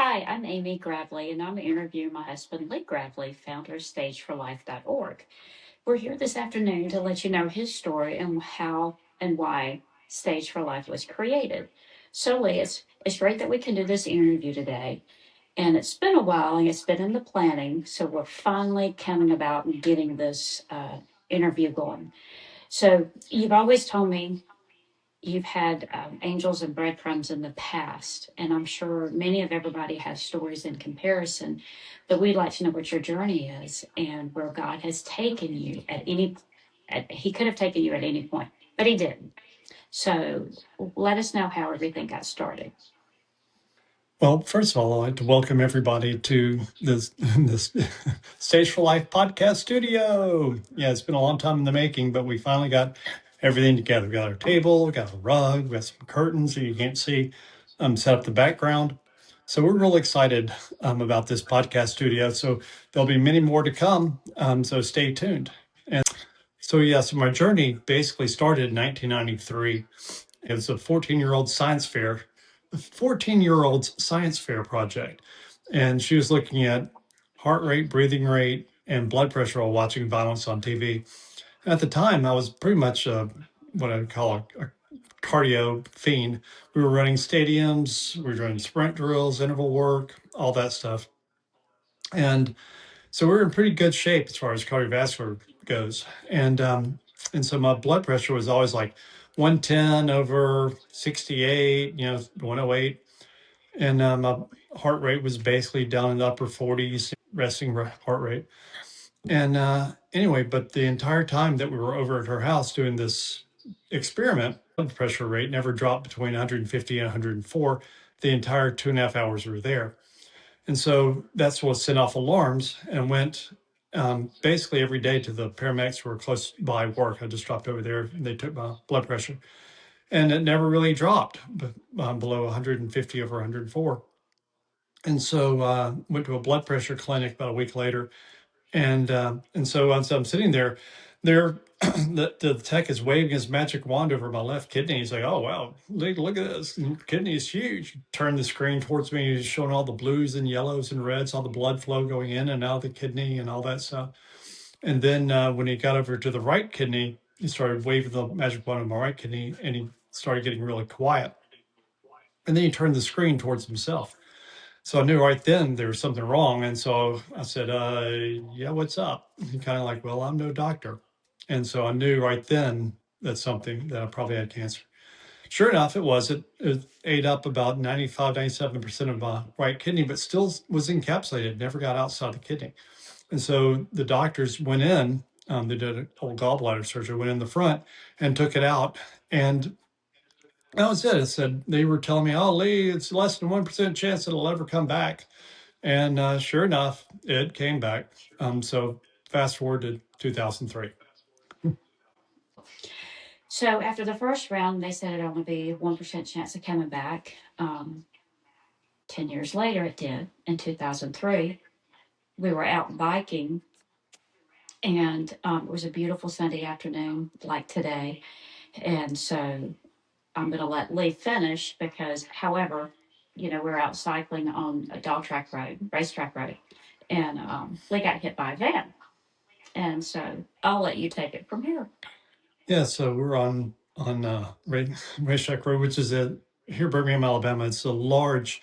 Hi, I'm Amy Gravlee, and I'm interviewing my husband, Lee Gravlee, founder of StageForLife.org. We're here this afternoon to let you know his story and how and why Stage for Life was created. So, Lee, it's great that we can do this interview today. And it's been a while and it's been in the planning. So, we're finally coming about and getting this interview going. So, you've always told me you've had angels and breadcrumbs in the past, and I'm sure many of everybody has stories in comparison, but we'd like to know what your journey is and where God has taken you at any. He could have taken you at any point, but He didn't. So let us know how everything got started. Well, first of all, I'd like to welcome everybody to this Stage for Life podcast studio. Yeah, it's been a long time in the making, but we finally got everything together. We got our table, we got a rug, we got some curtains that you can't see, set up the background. So we're really excited about this podcast studio. So there'll be many more to come. So stay tuned. And so my journey basically started in 1993. It was a 14-year-old science fair 14-year-old's science fair project. And she was looking at heart rate, breathing rate, and blood pressure while watching violence on TV. At the time, I was pretty much what I would call a cardio fiend. We were running stadiums, we were doing sprint drills, interval work, all that stuff. And so we were in pretty good shape as far as cardiovascular goes. And so my blood pressure was always like 110 over 68, 108. And my heart rate was basically down in the upper 40s, resting heart rate. And anyway, but the entire time that we were over at her house doing this experiment, blood pressure rate never dropped between 150 and 104 the entire 2.5 hours we were there. And so that's what set off alarms and went basically every day to the paramedics who were close by work. I just dropped over there and they took my blood pressure. And it never really dropped below 150 over 104. And so went to a blood pressure clinic about a week later. And so as I'm sitting there, the tech is waving his magic wand over my left kidney. He's like, "Oh, wow, look at this. Your kidney is huge." Turn the screen towards me. He's showing all the blues and yellows and reds, all the blood flow going in and out of the kidney and all that stuff. And then when he got over to the right kidney, he started waving the magic wand on my right kidney and he started getting really quiet. And then he turned the screen towards himself. So I knew right then there was something wrong. And so I said, yeah, what's up? He kind of like, well, I'm no doctor. And so I knew right then that I probably had cancer. Sure enough, it was. It ate up about 95, 97% of my right kidney, but still was encapsulated, never got outside the kidney. And so the doctors went in, they did a whole gallbladder surgery, went in the front and took it out. And that was it. It said, they were telling me, "Oh, Lee, it's less than 1% chance it'll ever come back." And sure enough, it came back. So fast forward to 2003. So after the first round, they said it'd only be 1% chance of coming back. 10 years later, it did in 2003. We were out biking, and it was a beautiful Sunday afternoon like today. And so I'm going to let Lee finish because, however, we're out cycling on a racetrack road, and Lee got hit by a van. And so I'll let you take it from here. Yeah, so we're on Racetrack Road, which is here, Birmingham, Alabama. It's a large,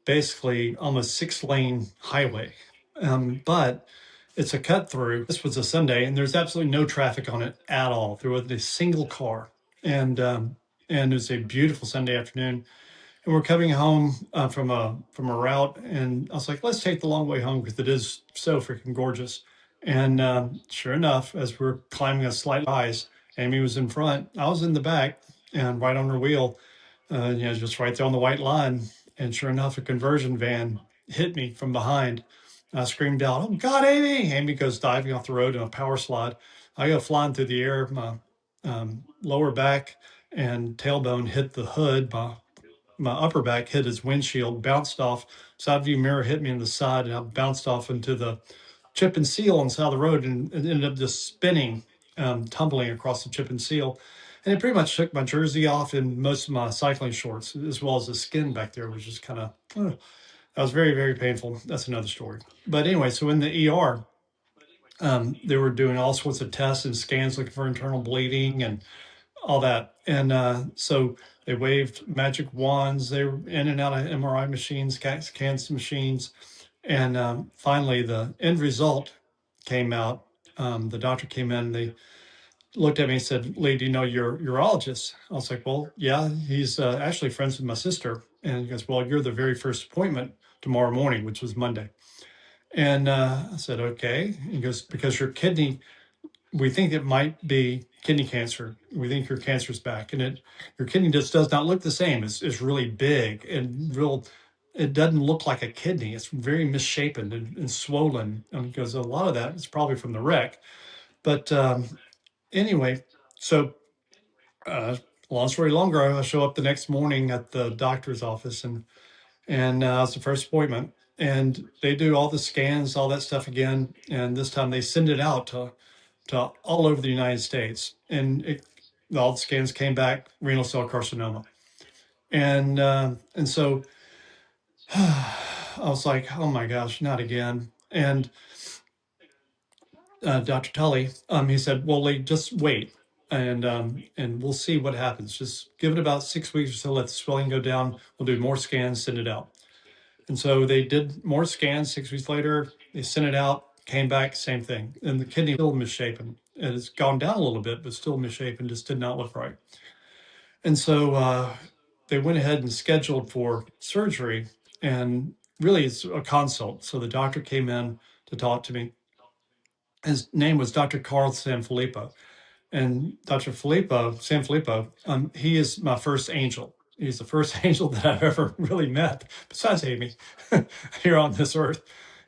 basically almost 6-lane highway, but it's a cut through. This was a Sunday, and there's absolutely no traffic on it at all. There wasn't a single car, and it was a beautiful Sunday afternoon. And we're coming home from a route, and I was like, let's take the long way home because it is so freaking gorgeous. And sure enough, as we're climbing a slight rise, Amy was in front, I was in the back, and right on her wheel, just right there on the white line. And sure enough, a conversion van hit me from behind. I screamed out, "Oh God, Amy!" Amy goes diving off the road in a power slide. I go flying through the air. My lower back and tailbone hit the hood. My upper back hit his windshield, bounced off. Side view mirror hit me in the side, and I bounced off into the chip and seal on the side of the road, and it ended up just spinning, tumbling across the chip and seal. And it pretty much took my jersey off and most of my cycling shorts, as well as the skin back there, which is kind of. That was very, very painful. That's another story. But anyway, so in the ER, they were doing all sorts of tests and scans looking for internal bleeding and all that. And so they waved magic wands. They were in and out of MRI machines, cancer machines. And finally, the end result came out. The doctor came in, they looked at me and said, Lee, do you know your urologist? I was like, well, yeah, he's actually friends with my sister. And he goes, well, you're the very first appointment tomorrow morning, which was Monday. And I said, okay. He goes, because your kidney, we think it might be kidney cancer. We think your cancer's back. And your kidney just does not look the same. It's really big and real. It doesn't look like a kidney. It's very misshapen and swollen. And he goes, a lot of that is probably from the wreck. But anyway, so long story longer, I show up the next morning at the doctor's office, and it's the first appointment, and they do all the scans, all that stuff again, and this time they send it out to all over the United States, and all the scans came back renal cell carcinoma, and so I was like, oh my gosh, not again, and Dr. Tully, he said, well, Lee, just wait. And we'll see what happens. Just give it about 6 weeks or so, let the swelling go down. We'll do more scans, send it out. And so they did more scans 6 weeks later. They sent it out, came back, same thing. And the kidney still misshapen. And it's gone down a little bit, but still misshapen, just did not look right. And so they went ahead and scheduled for surgery. And really, it's a consult. So the doctor came in to talk to me. His name was Dr. Carl Sanfilippo. And Dr. Sanfilippo, he is my first angel. He's the first angel that I've ever really met, besides Amy, here on this earth.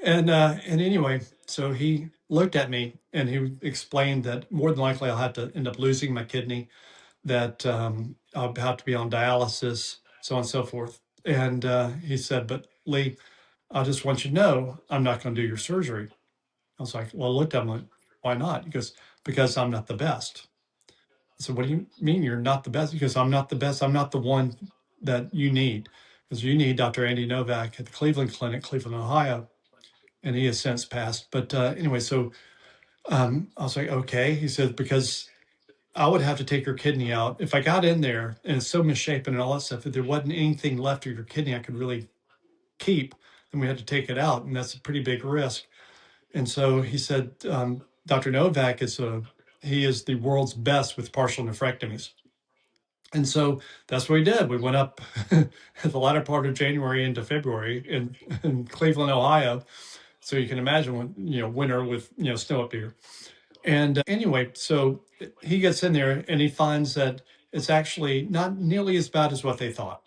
And anyway, so he looked at me and he explained that more than likely I'll have to end up losing my kidney, that I'll have to be on dialysis, so on and so forth. And he said, but Lee, I just want you to know I'm not going to do your surgery. I was like, well, I looked at him like, why not? He goes, because I'm not the best. I said, what do you mean you're not the best? Because I'm not the best. I'm not the one that you need. Because you need Dr. Andy Novak at the Cleveland Clinic, Cleveland, Ohio. And he has since passed. But anyway, so I was like, okay. He said, because I would have to take your kidney out. If I got in there and it's so misshapen and all that stuff, if there wasn't anything left of your kidney I could really keep, then we had to take it out. And that's a pretty big risk. And so he said, Dr. Novak he is the world's best with partial nephrectomies. And so that's what we did. We went up at the latter part of January into February in Cleveland, Ohio. So you can imagine when, winter with, snow up here. And anyway, so he gets in there and he finds that it's actually not nearly as bad as what they thought.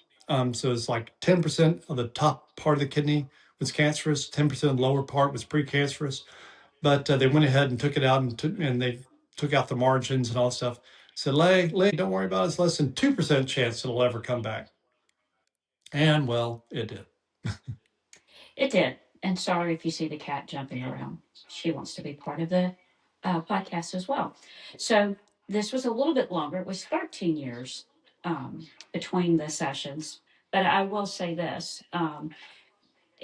So it's like 10% of the top part of the kidney was cancerous, 10% of the lower part was precancerous. But they went ahead and took it out and they took out the margins and all that stuff. Said, Lay, don't worry about it. It's less than 2% chance it'll ever come back. And well, it did. It did. And sorry if you see the cat jumping around. She wants to be part of the podcast as well. So this was a little bit longer. It was 13 years between the sessions. But I will say this.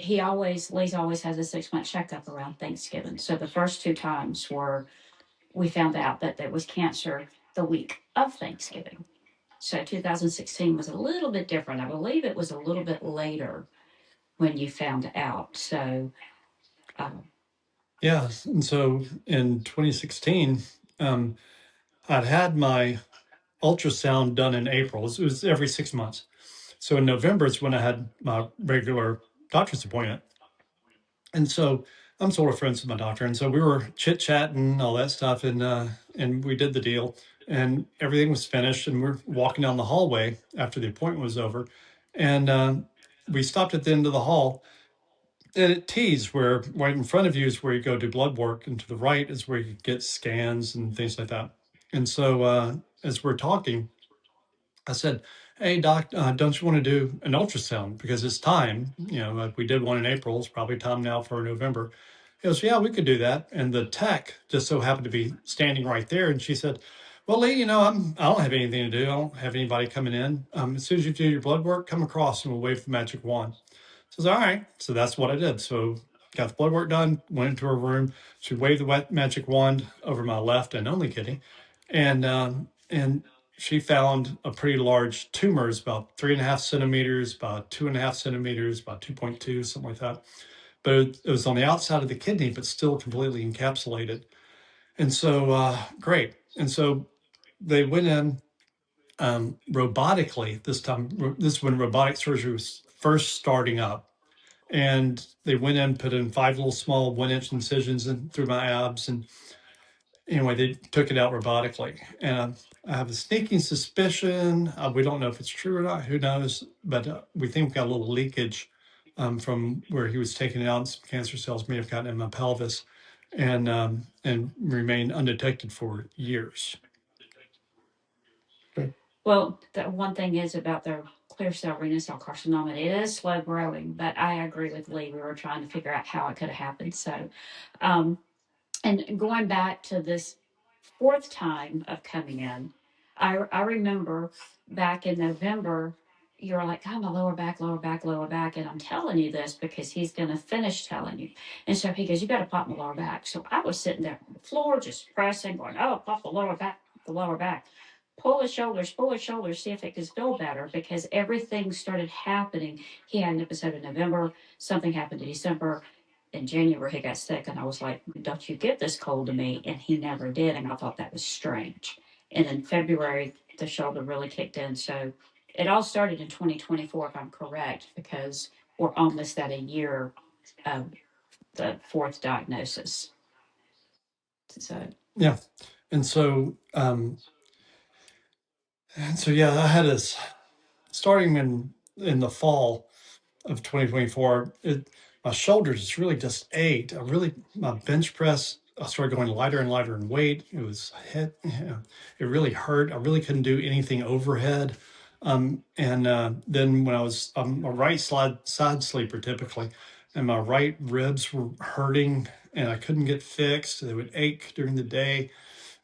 Lee's always has a 6 month checkup around Thanksgiving. So the first two times were, we found out that there was cancer the week of Thanksgiving. So 2016 was a little bit different. I believe it was a little bit later when you found out. So, Yeah. And so in 2016, I'd had my ultrasound done in April. It was every 6 months. So in November is when I had my regular doctor's appointment. And so I'm sort of friends with my doctor. And so we were chit chatting, all that stuff. And we did the deal and everything was finished. And we're walking down the hallway after the appointment was over. And we stopped at the end of the hall. And at T's, where right in front of you is where you go do blood work, and to the right is where you get scans and things like that. And so as we're talking, I said, hey, doc, don't you want to do an ultrasound? Because it's time, like we did one in April. It's probably time now for November. He goes, yeah, we could do that. And the tech just so happened to be standing right there. And she said, well, Lee, I don't have anything to do. I don't have anybody coming in. As soon as you do your blood work, come across and we'll wave the magic wand. So I was all right. So that's what I did. So got the blood work done, went into her room. She waved the wet magic wand over my left and only kidney. And she found a pretty large tumor. It's about 3.5 centimeters, about 2.5 centimeters, about 2.2, something like that. But it was on the outside of the kidney, but still completely encapsulated. And so, great. And so they went in robotically this time. This is when robotic surgery was first starting up. And they went in, put in 5 little small 1-inch incisions in, through my abs. And anyway, they took it out robotically. And I have a sneaking suspicion. We don't know if it's true or not. Who knows? But we think we got a little leakage from where he was taking it out. Some cancer cells may have gotten in my pelvis and remained undetected for years. Okay. Well, the one thing is about the clear cell renal cell carcinoma, it is slow growing, but I agree with Lee. We were trying to figure out how it could have happened. So, um, and going back to this fourth time of coming in, I remember back in November, you're like, oh, my lower back, lower back, lower back. And I'm telling you this because he's going to finish telling you. And so he goes, you got to pop my lower back. So I was sitting there on the floor, just pressing, going, oh, pop the lower back, the lower back. Pull his shoulders, see if it could feel better because everything started happening. He had an episode in November, something happened in December. In January, he got sick, and I was like, don't you give this cold to me? And he never did. And I thought that was strange. And in February, the shoulder really kicked in. So it all started in 2024, if I'm correct, because we're almost at a year of the fourth diagnosis. So, Yeah. And so, yeah, I had this starting in the fall of 2024. My shoulders really just ached. My bench press, I started going lighter and lighter in weight. It was hit, it really hurt. I really couldn't do anything overhead. And then when I'm a right side sleeper typically, and my right ribs were hurting and I couldn't get fixed. They would ache during the day.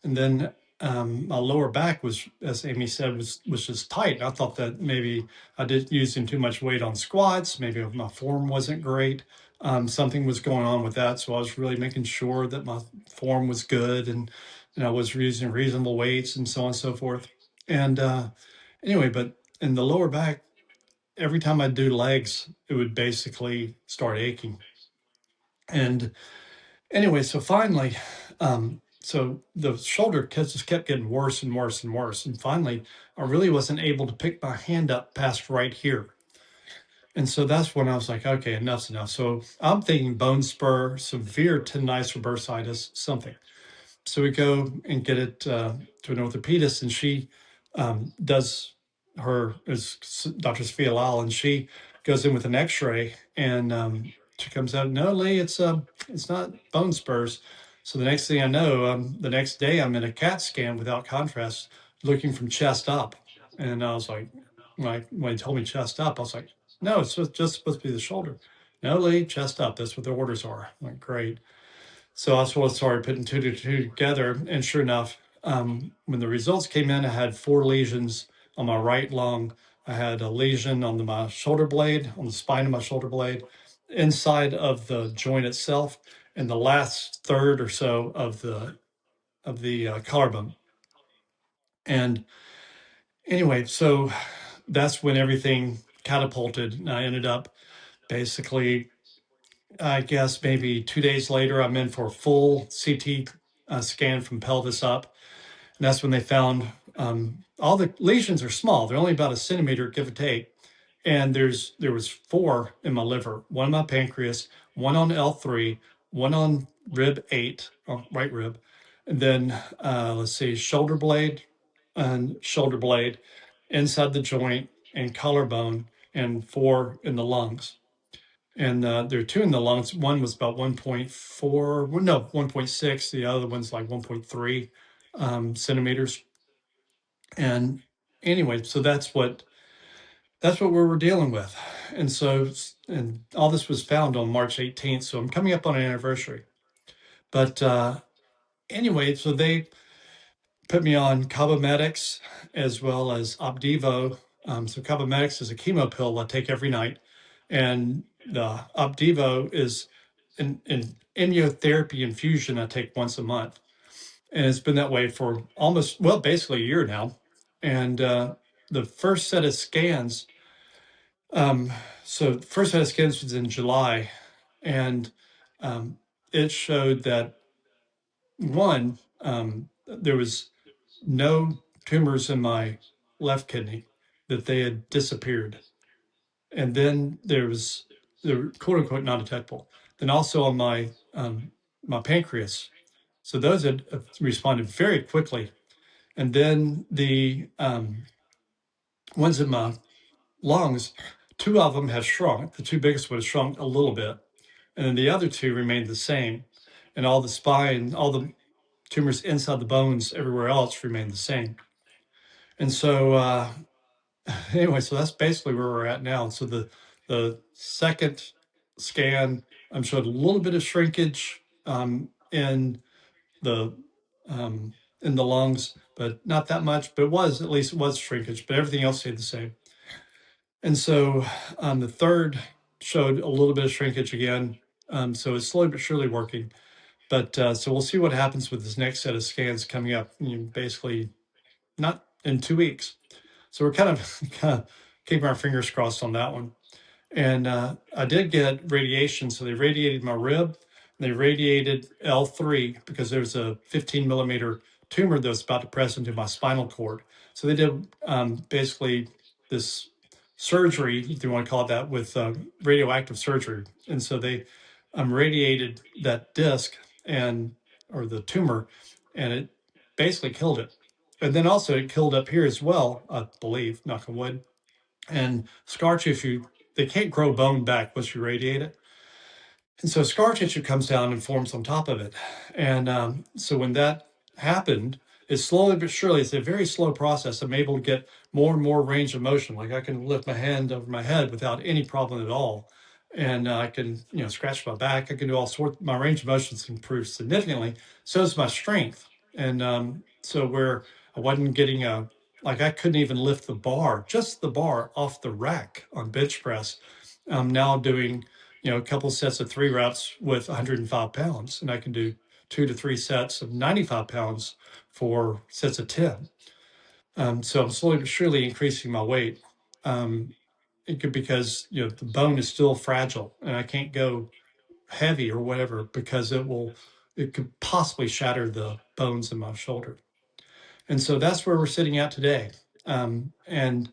And then my lower back was, as Amy said, was just tight. I thought that maybe I did using too much weight on squats. Maybe my form wasn't great. Something was going on with that. So I was really making sure that my form was good and I was using reasonable weights and so on and so forth. And anyway, but in the lower back, every time I do legs, it would basically start aching. And anyway, so finally, so the shoulder just kept getting worse and worse and worse. And finally, I really wasn't able to pick my hand up past right here. And so that's when I was like, okay, enough's enough. So I'm thinking bone spur, severe tendinitis or bursitis, something. So we go and get it to an orthopedist, and she does is Dr. Sophia Lal, and she goes in with an X-ray, and she comes out, no, Lee, it's not bone spurs. So the next thing I know, the next day I'm in a CAT scan without contrast, looking from chest up, and I was like, when he told me chest up, I was like, no, it's just supposed to be the shoulder. No, Lee, chest up. That's what the orders are. I'm like, great. So I sort of started putting two to two together, and sure enough, when the results came in, I had 4 lesions on my right lung. I had a lesion on my shoulder blade, on the spine of my shoulder blade, inside of the joint itself, and the last third or so of the collarbone. And anyway, so that's when everything catapulted, and I ended up basically, I guess maybe 2 days later, I'm in for a full CT scan from pelvis up. And that's when they found all the lesions are small. They're only about a centimeter, give or take. And there was 4 in my liver, 1 in my pancreas, 1 on L3, 1 on rib 8, right rib, and then let's see, shoulder blade and shoulder blade inside the joint and collarbone, and 4 in the lungs. And there are 2 in the lungs. One was about 1.4, well, no, 1.6. The other one's like 1.3 centimeters. And anyway, so that's what we were dealing with. And so, and all this was found on March 18th. So I'm coming up on an anniversary. But anyway, so they put me on Cabomedics as well as Opdivo. So Cabomedics is a chemo pill I take every night. And the Opdivo is an immunotherapy infusion I take once a month. And it's been that way for almost, well, basically a year now. And the first set of scans, so the first set of scans was in July, and it showed that one, there was no tumors in my left kidney, that they had disappeared. And then they were quote unquote non detectable. Then also on my pancreas. So those had responded very quickly. And then the ones in my lungs, two of them have shrunk. The two biggest ones shrunk a little bit. And then the other two remained the same. And all the spine, all the tumors inside the bones everywhere else remained the same. And so anyway, so that's basically where we're at now. So the second scan showed a little bit of shrinkage the in the lungs, but not that much. But at least it was shrinkage, but everything else stayed the same. And so the third showed a little bit of shrinkage again. So it's slowly but surely working. But so we'll see what happens with this next set of scans coming up, basically not in 2 weeks. So we're kind of keeping our fingers crossed on that one. And I did get radiation. So they radiated my rib. They radiated L3 because there's a 15 millimeter tumor that was about to press into my spinal cord. So they did basically this surgery, if you want to call it that, with radioactive surgery. And so they radiated that disc or the tumor, and it basically killed it. And then also it killed up here as well, I believe, knock on wood. And scar tissue, they can't grow bone back once you radiate it. And so scar tissue comes down and forms on top of it. And so when that happened, it's slowly but surely, it's a very slow process. I'm able to get more and more range of motion. Like I can lift my hand over my head without any problem at all. And I can, scratch my back. I can do all sorts. My range of motion's improved significantly. So is my strength. And so where I wasn't getting like I couldn't even lift just the bar off the rack on bench press. I'm now doing a couple sets of 3 reps with 105 pounds, and I can do 2 to 3 sets of 95 pounds for sets of 10. So I'm slowly but surely increasing my weight. Because the bone is still fragile, and I can't go heavy or whatever because it could possibly shatter the bones in my shoulder. And so that's where we're sitting at today. And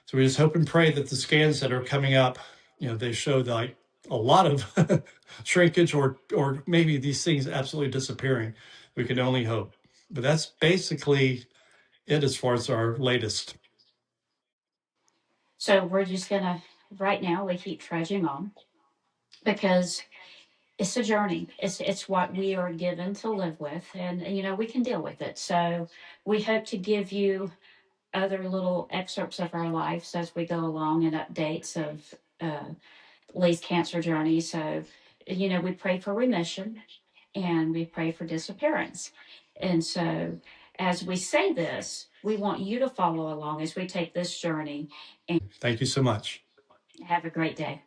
so we just hope and pray that the scans that are coming up, they show like a lot of shrinkage or maybe these things absolutely disappearing. We can only hope. But that's basically it as far as our latest. So we're just gonna, right now, we keep trudging on because it's a journey. It's what we are given to live with, and we can deal with it. So we hope to give you other little excerpts of our lives as we go along and updates of Lee's cancer journey. So we pray for remission and we pray for disappearance. And so as we say this, we want you to follow along as we take this journey. And Thank you so much. have a great day.